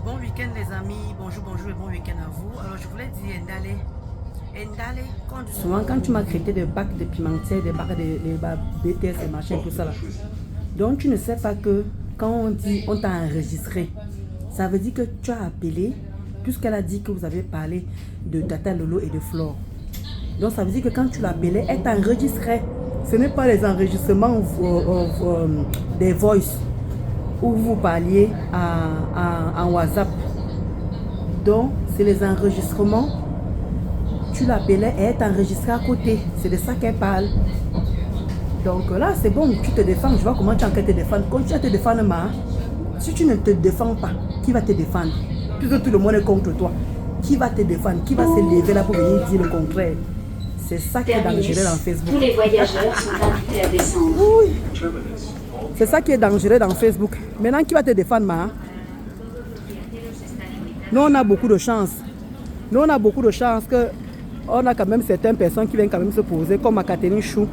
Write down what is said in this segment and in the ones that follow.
Bon week-end les amis, bonjour et bon week-end à vous. Alors je voulais dire Ndale, souvent quand tu m'as traité de bac de pimentière, de bac de BTS et machin, tout ça là. Donc tu ne sais pas que quand on dit on t'a enregistré, ça veut dire que tu as appelé, puisqu'elle a dit que vous avez parlé de Tata Lolo et de Flore. Donc ça veut dire que quand tu l'appelais, elle t'enregistrait. Ce n'est pas les enregistrements des voice où vous parliez en WhatsApp. Donc c'est les enregistrements. Tu l'appelais et elle t'enregistrait à côté. C'est de ça qu'elle parle. Donc là c'est bon, tu te défends. Je vois comment tu as envie de te défendre. Quand tu as te défendre, si tu ne te défends pas, qui va te défendre? Puisque tout le monde est contre toi. Qui va te défendre? Qui va se lever là pour venir dire le contraire? C'est ça qui est dangereux dans Facebook. Tous les voyageurs sont invités à descendre. Oui. C'est ça qui est dangereux dans Facebook. Maintenant, qui va te défendre, Nous, on a beaucoup de chance. Nous, on a beaucoup de chance que on a quand même certaines personnes qui viennent quand même se poser, comme Catherine Chou.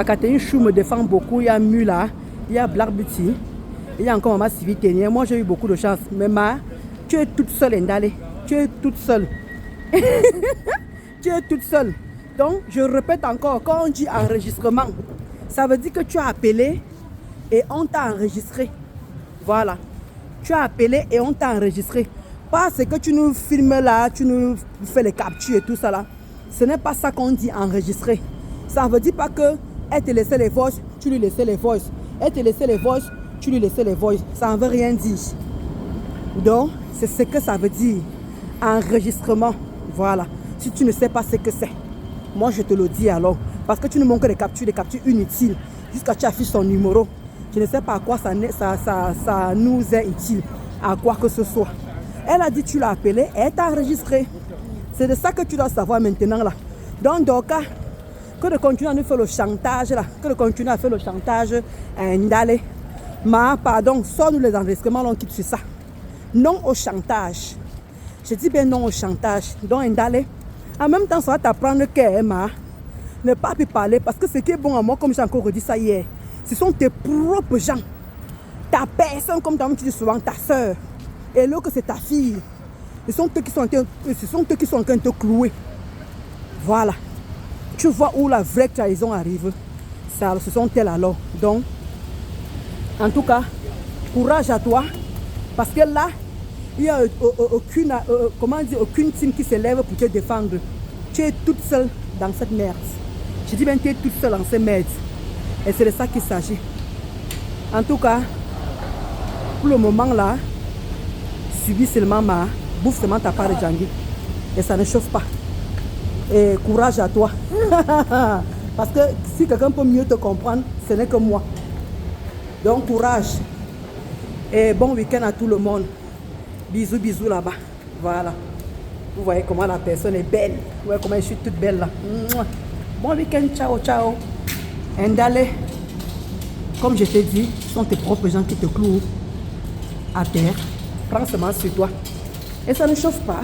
Catherine Chou me défend beaucoup. Il y a Mula, il y a Black Beauty, il y a encore Maman Sylvie Ténier. Moi, j'ai eu beaucoup de chance. Mais tu es toute seule, Ndale. Tu es toute seule. Tu es toute seule. Donc, je répète encore, quand on dit enregistrement, ça veut dire que tu as appelé et on t'a enregistré. Voilà. Tu as appelé et on t'a enregistré. Parce que tu nous filmes là, tu nous fais les captures et tout ça là. Ce n'est pas ça qu'on dit enregistrer. Ça ne veut dire pas que elle te laissait les voices, tu lui laissais les voices. Elle te laissait les voices, tu lui laissais les voices. Ça ne veut rien dire. Donc, c'est ce que ça veut dire. Enregistrement. Voilà. Si tu ne sais pas ce que c'est, moi je te le dis alors. Parce que tu nous montres des captures inutiles. Jusqu'à tu affiches son numéro. Je ne sais pas à quoi ça nous est utile. À quoi que ce soit. Elle a dit tu l'as appelé et elle t'a enregistré. C'est de ça que tu dois savoir maintenant là. Donc Doka, que de continuer à nous faire le chantage là. Que de continuer à faire le chantage Ndale. Pardon, sors-nous les enregistrements, on quitte sur ça. Non au chantage. Je dis bien non au chantage. Donc Ndale, en même temps ça va t'apprendre que ne pas plus parler, parce que ce qui est bon à moi, comme j'ai encore redit ça hier, ce sont tes propres gens. Ta personne, comme tu dis souvent, ta soeur. Et l'autre, c'est ta fille. Ce sont eux qui sont en train de te clouer. Voilà. Tu vois où la vraie trahison arrive. Ce sont elles alors. Donc, en tout cas, courage à toi. Parce que là, il n'y a aucune team qui se lève pour te défendre. Tu es toute seule dans cette merde. Je dis bien, tu es toute seule dans cette merde. Et c'est de ça qu'il s'agit. En tout cas, pour le moment là, subis seulement bouffe seulement ta part de Djangui. Et ça ne chauffe pas. Et courage à toi. Parce que si quelqu'un peut mieux te comprendre, ce n'est que moi. Donc courage. Et bon week-end à tout le monde. Bisous, bisous là-bas. Voilà. Vous voyez comment la personne est belle. Vous voyez comment je suis toute belle là. Bon week-end, ciao, ciao. Ndale, comme je t'ai dit, ce sont tes propres gens qui te clouent à terre. Prends seulement sur toi. Et ça ne chauffe pas.